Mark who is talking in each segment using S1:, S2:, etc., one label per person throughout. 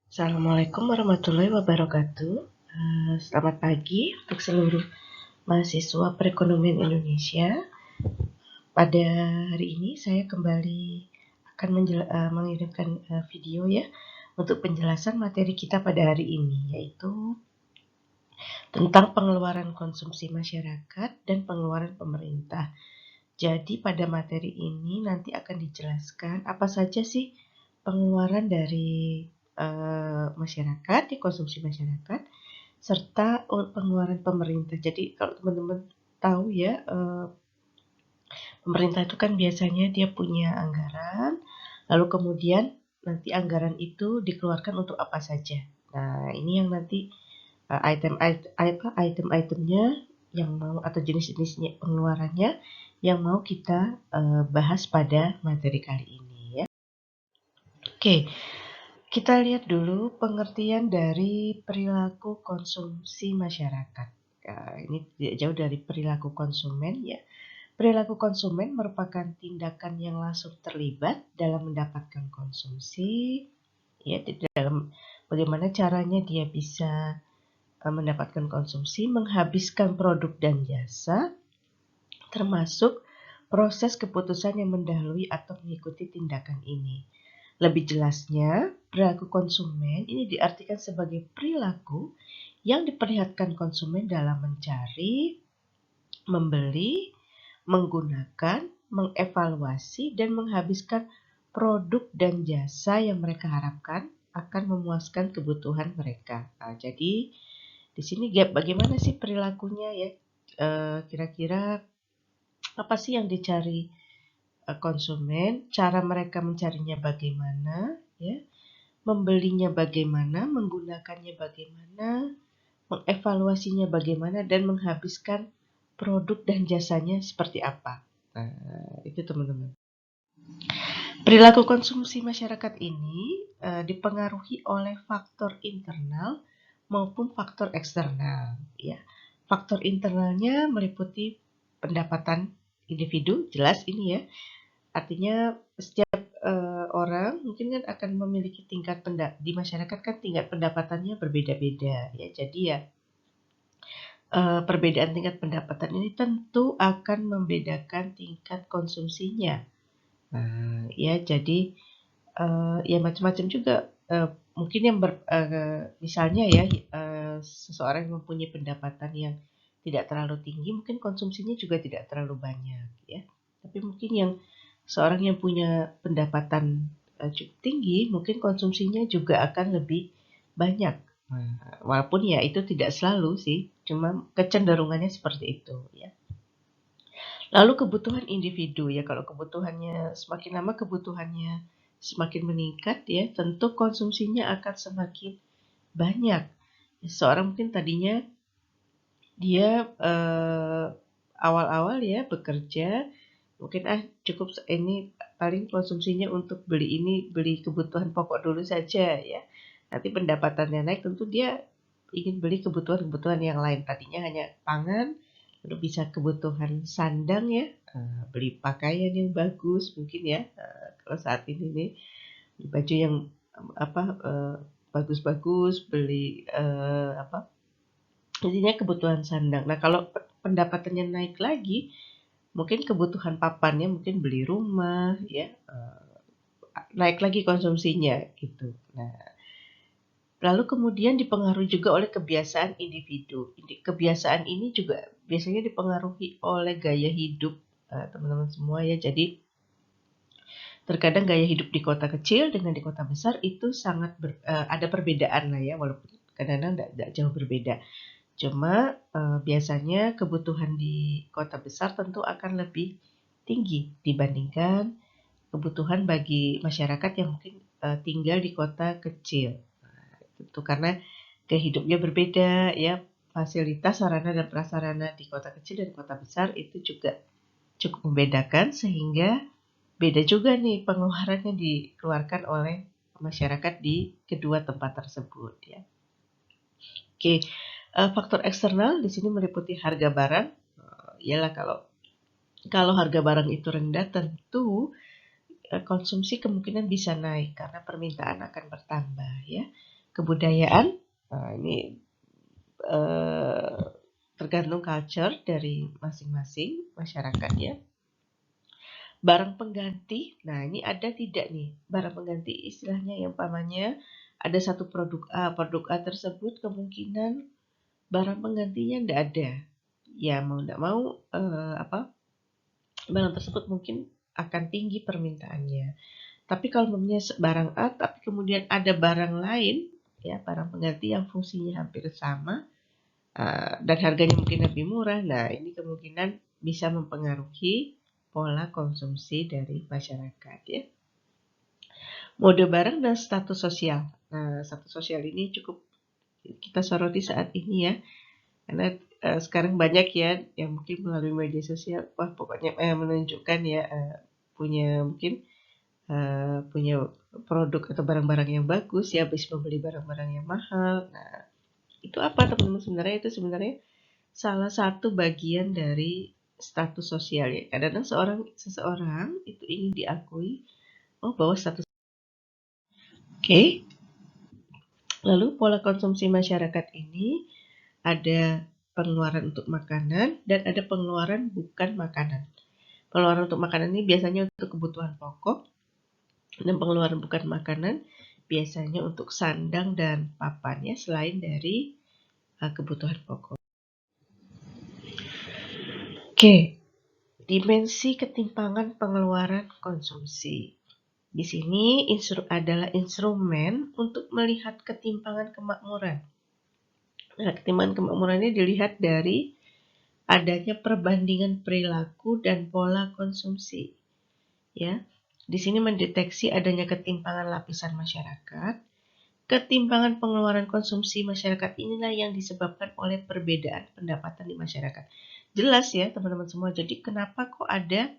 S1: Assalamualaikum warahmatullahi wabarakatuh. Selamat pagi untuk seluruh mahasiswa perekonomian Indonesia. Pada hari ini saya kembali akan mengirimkan video ya untuk penjelasan materi kita pada hari ini, yaitu tentang pengeluaran konsumsi masyarakat dan pengeluaran pemerintah. Jadi pada materi ini nanti akan dijelaskan apa saja sih pengeluaran dari masyarakat, konsumsi masyarakat, serta pengeluaran pemerintah. Jadi kalau teman-teman tahu ya, pemerintah itu kan biasanya dia punya anggaran, lalu kemudian nanti anggaran itu dikeluarkan untuk apa saja. Nah, ini yang nanti item-itemnya yang mau atau jenis-jenisnya pengeluarannya yang mau kita bahas pada materi kali ini ya. Oke, kita lihat dulu pengertian dari perilaku konsumsi masyarakat. Nah, ini tidak jauh dari perilaku konsumen ya. Perilaku konsumen merupakan tindakan yang langsung terlibat dalam mendapatkan konsumsi, ya, di dalam bagaimana caranya dia bisa mendapatkan konsumsi, menghabiskan produk dan jasa, termasuk proses keputusan yang mendahului atau mengikuti tindakan ini. Lebih jelasnya, perilaku konsumen ini diartikan sebagai perilaku yang diperlihatkan konsumen dalam mencari, membeli, menggunakan, mengevaluasi, dan menghabiskan produk dan jasa yang mereka harapkan akan memuaskan kebutuhan mereka. Nah, jadi di sini bagaimana sih perilakunya ya? Kira-kira apa sih yang dicari konsumen? Cara mereka mencarinya bagaimana? Ya, membelinya bagaimana? Menggunakannya bagaimana? Mengevaluasinya bagaimana? Dan menghabiskan produk dan jasanya seperti apa? Nah, itu teman-teman. Perilaku konsumsi masyarakat ini dipengaruhi oleh faktor internal maupun faktor eksternal. Ya, faktor internalnya meliputi pendapatan individu, jelas ini ya. Artinya setiap orang mungkin kan akan memiliki tingkat di masyarakat kan tingkat pendapatannya berbeda-beda ya. Jadi ya perbedaan tingkat pendapatan ini tentu akan membedakan tingkat konsumsinya. Nah, ya jadi ya macam-macam juga. Mungkin yang misalnya ya seseorang yang mempunyai pendapatan yang tidak terlalu tinggi mungkin konsumsinya juga tidak terlalu banyak ya. Tapi mungkin yang seorang yang punya pendapatan cukup tinggi mungkin konsumsinya juga akan lebih banyak. Walaupun ya itu tidak selalu sih, cuma kecenderungannya seperti itu ya. Lalu kebutuhan individu ya, kalau kebutuhannya semakin lama kebutuhannya semakin meningkat ya, tentu konsumsinya akan semakin banyak. Seorang mungkin tadinya dia awal-awal ya bekerja, mungkin cukup ini paling konsumsinya untuk beli kebutuhan pokok dulu saja ya. Nanti pendapatannya naik tentu dia ingin beli kebutuhan-kebutuhan yang lain. Tadinya hanya pangan, lalu bisa kebutuhan sandang ya, beli pakaian yang bagus mungkin ya. Kalau saat ini nih baju yang bagus-bagus, beli intinya kebutuhan sandang. Nah kalau pendapatannya naik lagi, mungkin kebutuhan papannya mungkin beli rumah ya, naik lagi konsumsinya gitu. Nah, lalu kemudian dipengaruhi juga oleh kebiasaan individu. Kebiasaan ini juga biasanya dipengaruhi oleh gaya hidup teman-teman semua ya. Jadi terkadang gaya hidup di kota kecil dengan di kota besar itu sangat ada perbedaan lah ya, walaupun kadang-kadang tidak jauh berbeda. Cuma biasanya kebutuhan di kota besar tentu akan lebih tinggi dibandingkan kebutuhan bagi masyarakat yang mungkin tinggal di kota kecil. Itu karena gaya hidupnya berbeda ya, fasilitas sarana dan prasarana di kota kecil dan kota besar itu juga cukup membedakan sehingga beda juga nih pengeluaran yang dikeluarkan oleh masyarakat di kedua tempat tersebut ya. Oke, faktor eksternal di sini meliputi harga barang. Iyalah kalau harga barang itu rendah tentu konsumsi kemungkinan bisa naik karena permintaan akan bertambah ya. kebudayaan. Nah, ini tergantung culture dari masing-masing masyarakat ya. Barang pengganti, nah ini ada tidak nih barang pengganti, istilahnya yang umpamanya ada satu produk A tersebut kemungkinan barang penggantinya tidak ada. Ya mau tidak mau barang tersebut mungkin akan tinggi permintaannya. Tapi kalau mempunyai barang A, tapi kemudian ada barang lain, ya barang pengganti yang fungsinya hampir sama dan harganya mungkin lebih murah, nah ini kemungkinan bisa mempengaruhi pola konsumsi dari masyarakat ya. Mode barang dan status sosial. Nah, status sosial ini cukup kita soroti saat ini ya, karena sekarang banyak ya yang mungkin melalui media sosial, wah pokoknya menunjukkan ya punya mungkin punya produk atau barang-barang yang bagus ya, habis membeli barang-barang yang mahal. Nah, itu apa teman-teman? Sebenarnya salah satu bagian dari status sosial ya. Kadang-kadang seseorang itu ingin diakui bahwa status. Oke. Lalu pola konsumsi masyarakat ini ada pengeluaran untuk makanan dan ada pengeluaran bukan makanan. Pengeluaran untuk makanan ini biasanya untuk kebutuhan pokok, dan pengeluaran bukan makanan biasanya untuk sandang dan papan ya, selain dari kebutuhan pokok. Oke, dimensi ketimpangan pengeluaran konsumsi. Di sini adalah instrumen untuk melihat ketimpangan kemakmuran. Nah, ketimpangan kemakmuran ini dilihat dari adanya perbandingan perilaku dan pola konsumsi. Ya, di sini mendeteksi adanya ketimpangan lapisan masyarakat. Ketimpangan pengeluaran konsumsi masyarakat inilah yang disebabkan oleh perbedaan pendapatan di masyarakat. Jelas ya teman-teman semua, jadi kenapa kok ada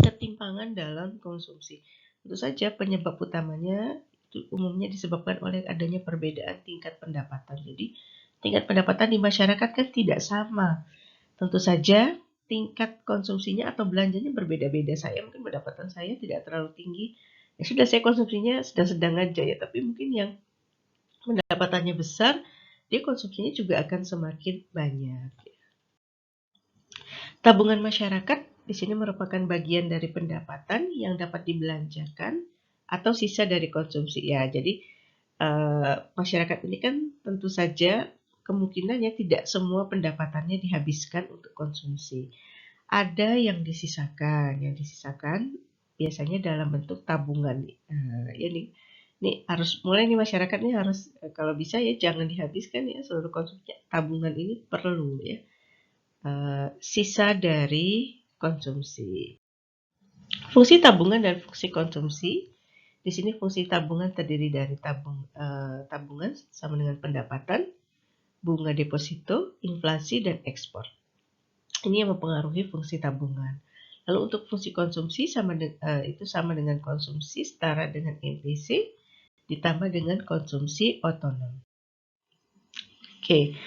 S1: ketimpangan dalam konsumsi? Tentu saja penyebab utamanya itu umumnya disebabkan oleh adanya perbedaan tingkat pendapatan. Jadi tingkat pendapatan di masyarakat kan tidak sama. Tentu saja tingkat konsumsinya atau belanjanya berbeda-beda. Saya mungkin pendapatan saya tidak terlalu tinggi, ya sudah saya konsumsinya sedang-sedang aja ya, tapi mungkin yang pendapatannya besar, dia konsumsinya juga akan semakin banyak. Tabungan masyarakat di sini merupakan bagian dari pendapatan yang dapat dibelanjakan atau sisa dari konsumsi ya. Jadi masyarakat ini kan tentu saja kemungkinannya tidak semua pendapatannya dihabiskan untuk konsumsi. Ada yang disisakan biasanya dalam bentuk tabungan. Ini harus mulai nih masyarakat ini harus kalau bisa ya jangan dihabiskan ya seluruh konsumsi. Tabungan ini perlu ya. Sisa dari konsumsi. Fungsi tabungan dan fungsi konsumsi. Di sini fungsi tabungan terdiri dari tabungan sama dengan pendapatan, bunga deposito, inflasi dan ekspor. Ini yang mempengaruhi fungsi tabungan. Lalu untuk fungsi konsumsi itu sama dengan konsumsi setara dengan implicit ditambah dengan konsumsi otonom. Oke,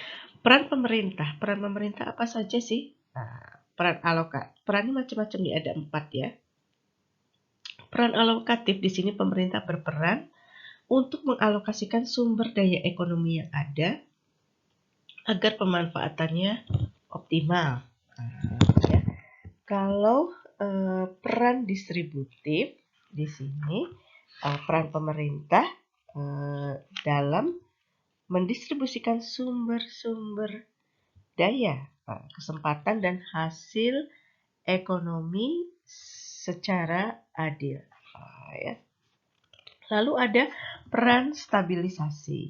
S1: peran pemerintah. Peran pemerintah apa saja sih? Nah, peran alokat. Perannya macam-macam nih, ada 4 ya. Peran alokatif di sini pemerintah berperan untuk mengalokasikan sumber daya ekonomi yang ada agar pemanfaatannya optimal. Ya. Kalau peran distributif di sini peran pemerintah dalam mendistribusikan sumber-sumber daya, kesempatan dan hasil ekonomi secara adil. Ya. Lalu ada peran stabilisasi.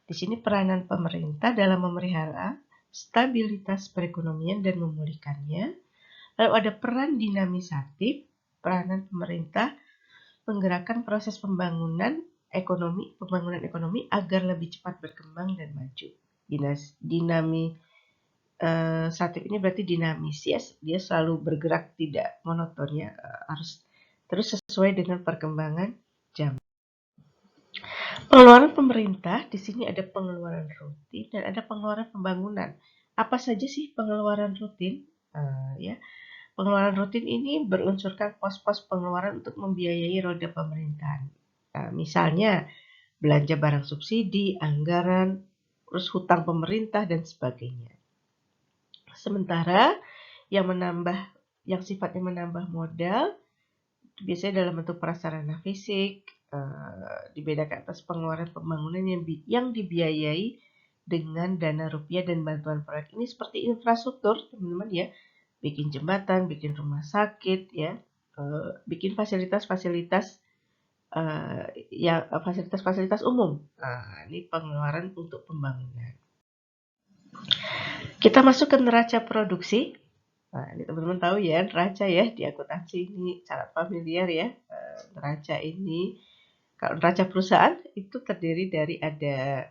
S1: Di sini peranan pemerintah dalam memelihara stabilitas perekonomian dan memulihkannya. Lalu ada peran dinamisatif, peranan pemerintah menggerakkan proses pembangunan ekonomi agar lebih cepat berkembang dan maju. Dinamisatif ini berarti dinamis ya, dia selalu bergerak tidak monoton ya, harus terus sesuai dengan perkembangan zaman. Pengeluaran pemerintah di sini ada pengeluaran rutin dan ada pengeluaran pembangunan. Apa saja sih pengeluaran rutin? Ya. Pengeluaran rutin ini berunsurkan pos-pos pengeluaran untuk membiayai roda pemerintahan. Misalnya belanja barang subsidi, anggaran, terus hutang pemerintah dan sebagainya. Sementara yang sifatnya menambah modal biasanya dalam bentuk prasarana fisik, dibedakan atas pengeluaran pembangunan yang dibiayai dengan dana rupiah dan bantuan proyek. Ini seperti infrastruktur, teman-teman ya, bikin jembatan, bikin rumah sakit, ya, bikin fasilitas-fasilitas fasilitas umum. Nah, ini pengeluaran untuk pembangunan. Kita masuk ke neraca produksi. Nah, ini teman-teman tahu ya, neraca ya, di akuntansi ini sangat familiar ya. Neraca ini, kalau neraca perusahaan itu terdiri dari ada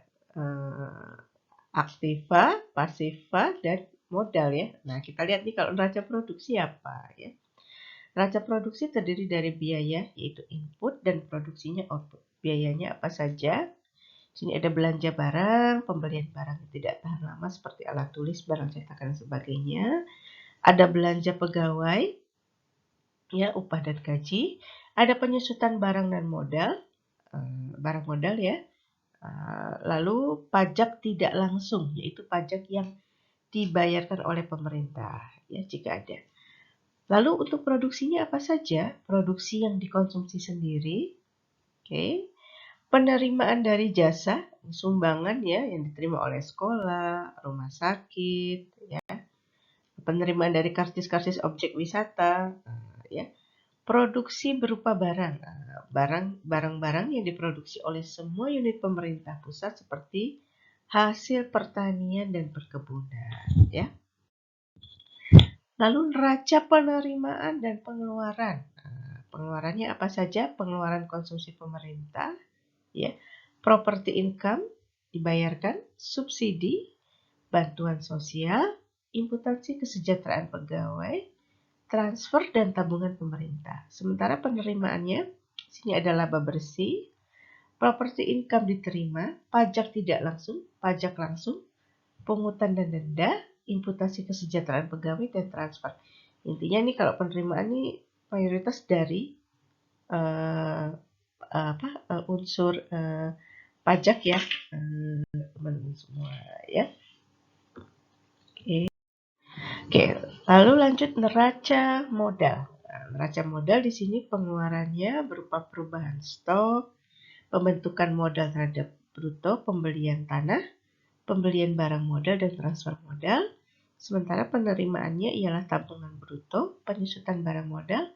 S1: aktiva, pasiva, dan modal ya. Nah, kita lihat nih kalau neraca produksi apa ya. Neraca produksi terdiri dari biaya, yaitu input, dan produksinya output. Biayanya apa saja? Sini ada belanja barang, pembelian barang yang tidak tahan lama seperti alat tulis, barang cetakan, dan sebagainya. Ada belanja pegawai, ya, upah dan gaji. Ada penyusutan barang dan modal, barang modal ya. Lalu pajak tidak langsung, yaitu pajak yang dibayarkan oleh pemerintah, ya, jika ada. Lalu untuk produksinya apa saja? Produksi yang dikonsumsi sendiri, oke. Penerimaan dari jasa, sumbangan ya, yang diterima oleh sekolah, rumah sakit, ya. Penerimaan dari karcis-karcis objek wisata, ya. Produksi berupa barang, barang-barang yang diproduksi oleh semua unit pemerintah pusat seperti hasil pertanian dan perkebunan, ya. Lalu neraca penerimaan dan pengeluaran. Pengeluarannya apa saja? Pengeluaran konsumsi pemerintah, ya, property income dibayarkan, subsidi, bantuan sosial, imputansi kesejahteraan pegawai, transfer dan tabungan pemerintah. Sementara penerimaannya, sini ada laba bersih, property income diterima, pajak tidak langsung, pajak langsung, pungutan dan denda, imputasi kesejahteraan pegawai, dan transfer. Intinya nih kalau penerimaan ini mayoritas dari unsur pajak ya, teman-teman semua ya. Oke, lalu lanjut neraca modal. Nah, neraca modal di sini pengeluarannya berupa perubahan stok, pembentukan modal terhadap bruto, pembelian tanah, pembelian barang modal, dan transfer modal. Sementara penerimaannya ialah tabungan bruto, penyusutan barang modal,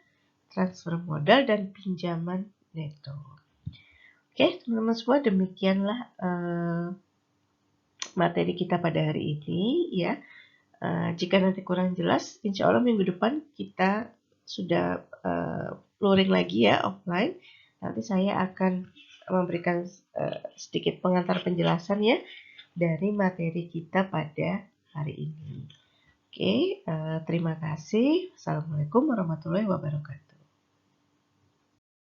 S1: transfer modal, dan pinjaman neto. Oke, teman-teman semua, demikianlah materi kita pada hari ini ya. Jika nanti kurang jelas, insya Allah minggu depan kita sudah luring lagi ya, offline. Nanti saya akan memberikan sedikit pengantar penjelasan ya dari materi kita pada hari ini. Oke, terima kasih. Assalamualaikum warahmatullahi wabarakatuh.